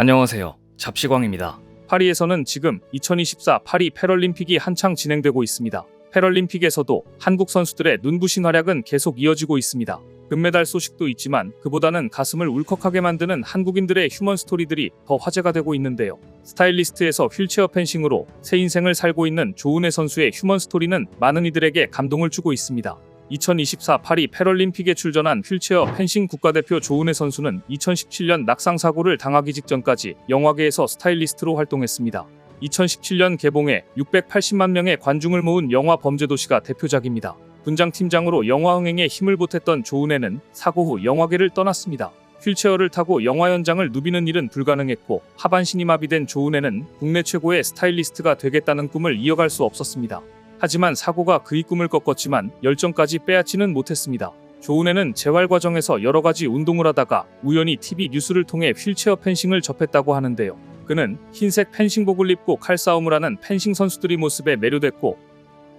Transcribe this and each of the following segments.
안녕하세요. 잡시광입니다. 파리에서는 지금 2024 파리 패럴림픽이 한창 진행되고 있습니다. 패럴림픽에서도 한국 선수들의 눈부신 활약은 계속 이어지고 있습니다. 금메달 소식도 있지만 그보다는 가슴을 울컥하게 만드는 한국인들의 휴먼 스토리들이 더 화제가 되고 있는데요. 스타일리스트에서 휠체어 펜싱으로 새 인생을 살고 있는 조은혜 선수의 휴먼 스토리는 많은 이들에게 감동을 주고 있습니다. 2024 파리 패럴림픽에 출전한 휠체어 펜싱 국가대표 조은혜 선수는 2017년 낙상사고를 당하기 직전까지 영화계에서 스타일리스트로 활동했습니다. 2017년 개봉해 680만 명의 관중을 모은 영화 범죄도시가 대표작입니다. 분장팀장으로 영화 흥행에 힘을 보탰던 조은혜는 사고 후 영화계를 떠났습니다. 휠체어를 타고 영화 현장을 누비는 일은 불가능했고 하반신이 마비된 조은혜는 국내 최고의 스타일리스트가 되겠다는 꿈을 이어갈 수 없었습니다. 하지만 사고가 그의 꿈을 꺾었지만 열정까지 빼앗지는 못했습니다. 조은혜는 재활 과정에서 여러 가지 운동을 하다가 우연히 TV 뉴스를 통해 휠체어 펜싱을 접했다고 하는데요. 그는 흰색 펜싱복을 입고 칼싸움을 하는 펜싱 선수들의 모습에 매료됐고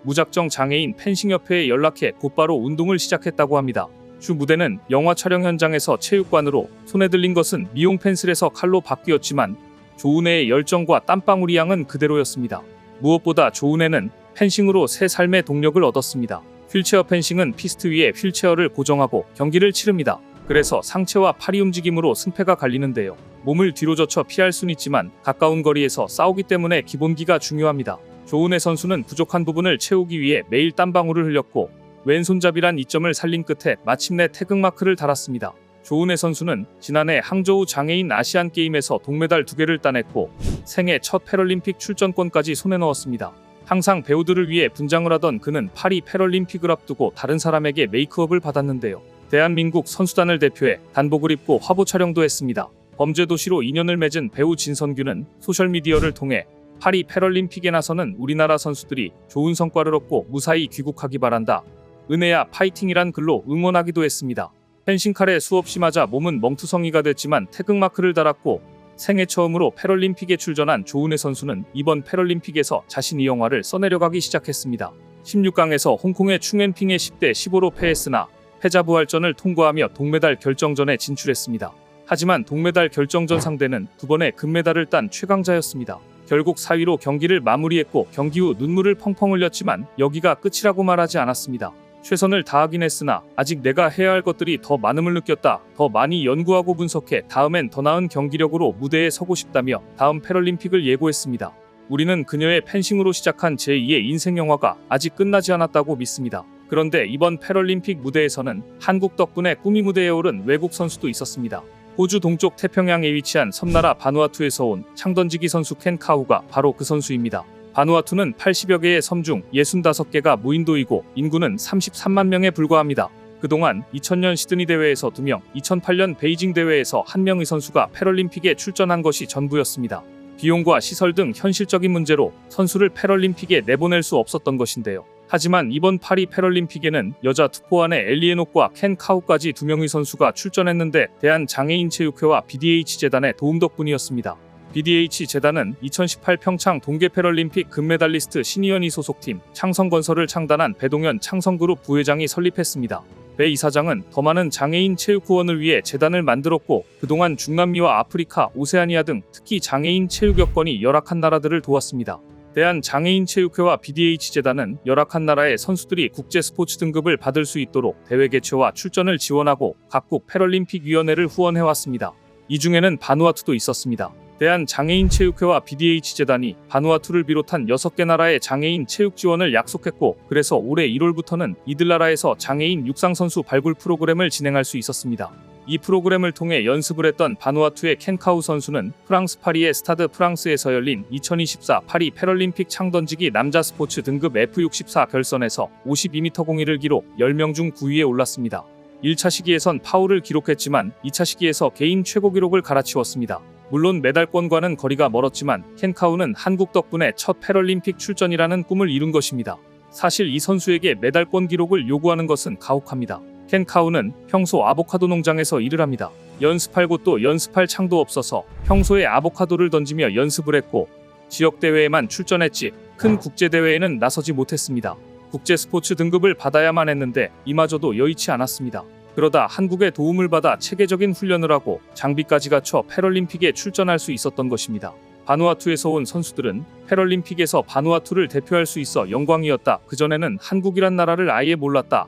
무작정 장애인 펜싱협회에 연락해 곧바로 운동을 시작했다고 합니다. 주 무대는 영화 촬영 현장에서 체육관으로, 손에 들린 것은 미용 펜슬에서 칼로 바뀌었지만 조은혜의 열정과 땀방울이 양은 그대로였습니다. 무엇보다 조은혜는 펜싱으로 새 삶의 동력을 얻었습니다. 휠체어 펜싱은 피스트 위에 휠체어를 고정하고 경기를 치릅니다. 그래서 상체와 팔이 움직임으로 승패가 갈리는데요. 몸을 뒤로 젖혀 피할 순 있지만 가까운 거리에서 싸우기 때문에 기본기가 중요합니다. 조은혜 선수는 부족한 부분을 채우기 위해 매일 땀방울을 흘렸고 왼손잡이란 이점을 살린 끝에 마침내 태극마크를 달았습니다. 조은혜 선수는 지난해 항저우 장애인 아시안게임에서 동메달 2개를 따냈고 생애 첫 패럴림픽 출전권까지 손에 넣었습니다. 항상 배우들을 위해 분장을 하던 그는 파리 패럴림픽을 앞두고 다른 사람에게 메이크업을 받았는데요. 대한민국 선수단을 대표해 단복을 입고 화보 촬영도 했습니다. 범죄도시로 인연을 맺은 배우 진선규는 소셜미디어를 통해 파리 패럴림픽에 나서는 우리나라 선수들이 좋은 성과를 얻고 무사히 귀국하기 바란다. 은혜야 파이팅이란 글로 응원하기도 했습니다. 펜싱칼에 수없이 맞아 몸은 멍투성이가 됐지만 태극마크를 달았고 생애 처음으로 패럴림픽에 출전한 조은혜 선수는 이번 패럴림픽에서 자신의 영화를 써내려가기 시작했습니다. 16강에서 홍콩의 충엔핑에 10대 15로 패했으나 패자부활전을 통과하며 동메달 결정전에 진출했습니다. 하지만 동메달 결정전 상대는 2번의 금메달을 딴 최강자였습니다. 결국 4위로 경기를 마무리했고 경기 후 눈물을 펑펑 흘렸지만 여기가 끝이라고 말하지 않았습니다. 최선을 다하긴 했으나 아직 내가 해야 할 것들이 더 많음을 느꼈다. 더 많이 연구하고 분석해 다음엔 더 나은 경기력으로 무대에 서고 싶다며 다음 패럴림픽을 예고했습니다. 우리는 그녀의 펜싱으로 시작한 제2의 인생 영화가 아직 끝나지 않았다고 믿습니다. 그런데 이번 패럴림픽 무대에서는 한국 덕분에 꿈이 무대에 오른 외국 선수도 있었습니다. 호주 동쪽 태평양에 위치한 섬나라 바누아투에서 온 창던지기 선수 켄 카우가 바로 그 선수입니다. 바누아투는 80여 개의 섬 중 65개가 무인도이고 인구는 33만 명에 불과합니다. 그동안 2000년 시드니 대회에서 2명, 2008년 베이징 대회에서 1명의 선수가 패럴림픽에 출전한 것이 전부였습니다. 비용과 시설 등 현실적인 문제로 선수를 패럴림픽에 내보낼 수 없었던 것인데요. 하지만 이번 파리 패럴림픽에는 여자 투포안의 엘리에녹과 켄 카우까지 2명의 선수가 출전했는데 대한장애인체육회와 BDH재단의 도움 덕분이었습니다. BDH재단은 2018 평창 동계 패럴림픽 금메달리스트 신희연이 소속팀 창성건설을 창단한 배동현 창성그룹 부회장이 설립했습니다. 배 이사장은 더 많은 장애인 체육 후원을 위해 재단을 만들었고 그동안 중남미와 아프리카, 오세아니아 등 특히 장애인 체육 여건이 열악한 나라들을 도왔습니다. 대한장애인체육회와 BDH재단은 열악한 나라의 선수들이 국제스포츠 등급을 받을 수 있도록 대회 개최와 출전을 지원하고 각국 패럴림픽위원회를 후원해왔습니다. 이 중에는 바누아투도 있었습니다. 대한장애인체육회와 BDH재단이 바누아투를 비롯한 6개 나라의 장애인 체육 지원을 약속했고 그래서 올해 1월부터는 이들 나라에서 장애인 육상선수 발굴 프로그램을 진행할 수 있었습니다. 이 프로그램을 통해 연습을 했던 바누아투의 켄 카우 선수는 프랑스 파리의 스타드 프랑스에서 열린 2024 파리 패럴림픽 창던지기 남자 스포츠 등급 F64 결선에서 52m 공이를 기록 10명 중 9위에 올랐습니다. 1차 시기에선 파울을 기록했지만 2차 시기에서 개인 최고 기록을 갈아치웠습니다. 물론 메달권과는 거리가 멀었지만 켄 카우는 한국 덕분에 첫 패럴림픽 출전이라는 꿈을 이룬 것입니다. 사실 이 선수에게 메달권 기록을 요구하는 것은 가혹합니다. 켄 카우는 평소 아보카도 농장에서 일을 합니다. 연습할 곳도 연습할 창도 없어서 평소에 아보카도를 던지며 연습을 했고 지역대회에만 출전했지 큰 국제대회에는 나서지 못했습니다. 국제스포츠 등급을 받아야만 했는데 이마저도 여의치 않았습니다. 그러다 한국의 도움을 받아 체계적인 훈련을 하고 장비까지 갖춰 패럴림픽에 출전할 수 있었던 것입니다. 바누아투에서 온 선수들은 패럴림픽에서 바누아투를 대표할 수 있어 영광이었다. 그전에는 한국이란 나라를 아예 몰랐다.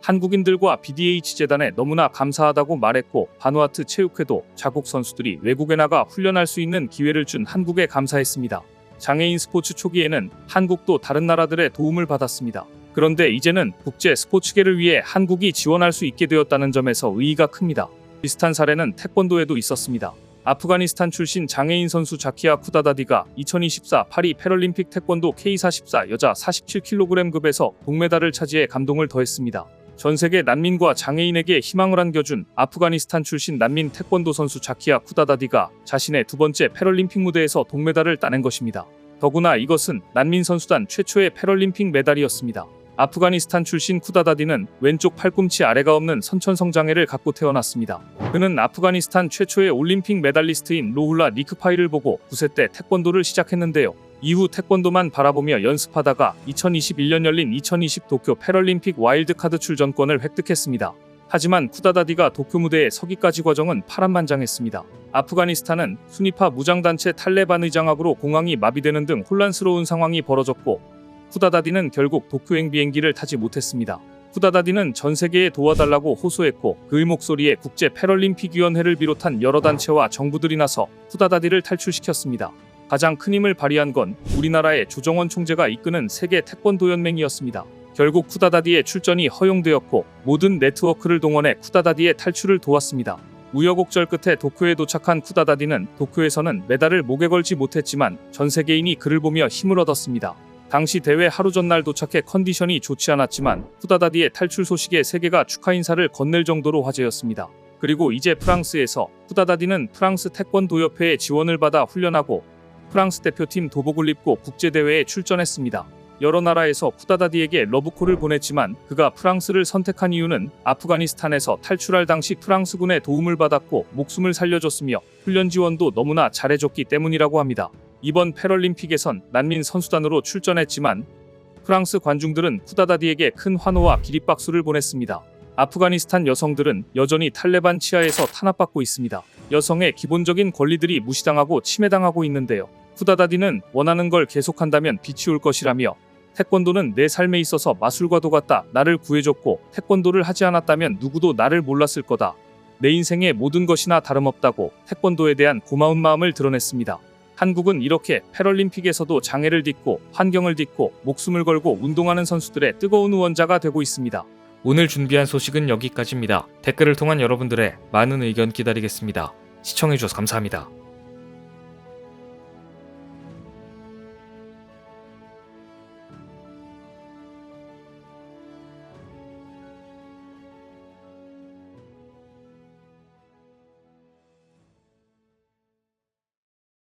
한국인들과 BDH 재단에 너무나 감사하다고 말했고, 바누아투 체육회도 자국 선수들이 외국에 나가 훈련할 수 있는 기회를 준 한국에 감사했습니다. 장애인 스포츠 초기에는 한국도 다른 나라들의 도움을 받았습니다. 그런데 이제는 국제 스포츠계를 위해 한국이 지원할 수 있게 되었다는 점에서 의의가 큽니다. 비슷한 사례는 태권도에도 있었습니다. 아프가니스탄 출신 장애인 선수 자키아 쿠다다디가 2024 파리 패럴림픽 태권도 K44 여자 47kg급에서 동메달을 차지해 감동을 더했습니다. 전 세계 난민과 장애인에게 희망을 안겨준 아프가니스탄 출신 난민 태권도 선수 자키아 쿠다다디가 자신의 두 번째 패럴림픽 무대에서 동메달을 따낸 것입니다. 더구나 이것은 난민 선수단 최초의 패럴림픽 메달이었습니다. 아프가니스탄 출신 쿠다다디는 왼쪽 팔꿈치 아래가 없는 선천성 장애를 갖고 태어났습니다. 그는 아프가니스탄 최초의 올림픽 메달리스트인 로훌라 니크파이를 보고 9세 때 태권도를 시작했는데요. 이후 태권도만 바라보며 연습하다가 2021년 열린 2020 도쿄 패럴림픽 와일드카드 출전권을 획득했습니다. 하지만 쿠다다디가 도쿄 무대에 서기까지 과정은 파란만장했습니다. 아프가니스탄은 순위파 무장단체 탈레반의 장악으로 공항이 마비되는 등 혼란스러운 상황이 벌어졌고, 쿠다다디는 결국 도쿄행 비행기를 타지 못했습니다. 쿠다다디는 전 세계에 도와달라고 호소했고, 그의 목소리에 국제 패럴림픽위원회를 비롯한 여러 단체와 정부들이 나서 쿠다다디를 탈출시켰습니다. 가장 큰 힘을 발휘한 건 우리나라의 조정원 총재가 이끄는 세계 태권도연맹이었습니다. 결국 쿠다다디의 출전이 허용되었고, 모든 네트워크를 동원해 쿠다다디의 탈출을 도왔습니다. 우여곡절 끝에 도쿄에 도착한 쿠다다디는 도쿄에서는 메달을 목에 걸지 못했지만 전 세계인이 그를 보며 힘을 얻었습니다. 당시 대회 하루 전날 도착해 컨디션이 좋지 않았지만 쿠다다디의 탈출 소식에 세계가 축하 인사를 건넬 정도로 화제였습니다. 그리고 이제 프랑스에서 쿠다다디는 프랑스 태권도협회의 지원을 받아 훈련하고 프랑스 대표팀 도복을 입고 국제대회에 출전했습니다. 여러 나라에서 쿠다다디에게 러브콜을 보냈지만 그가 프랑스를 선택한 이유는 아프가니스탄에서 탈출할 당시 프랑스군의 도움을 받았고 목숨을 살려줬으며 훈련 지원도 너무나 잘해줬기 때문이라고 합니다. 이번 패럴림픽에선 난민 선수단으로 출전했지만 프랑스 관중들은 쿠다다디에게 큰 환호와 기립박수를 보냈습니다. 아프가니스탄 여성들은 여전히 탈레반 치하에서 탄압받고 있습니다. 여성의 기본적인 권리들이 무시당하고 침해당하고 있는데요. 쿠다다디는 원하는 걸 계속한다면 빛이 올 것이라며, 태권도는 내 삶에 있어서 마술과도 같다. 나를 구해줬고 태권도를 하지 않았다면 누구도 나를 몰랐을 거다. 내 인생의 모든 것이나 다름없다고 태권도에 대한 고마운 마음을 드러냈습니다. 한국은 이렇게 패럴림픽에서도 장애를 딛고 환경을 딛고 목숨을 걸고 운동하는 선수들의 뜨거운 후원자가 되고 있습니다. 오늘 준비한 소식은 여기까지입니다. 댓글을 통한 여러분들의 많은 의견 기다리겠습니다. 시청해주셔서 감사합니다.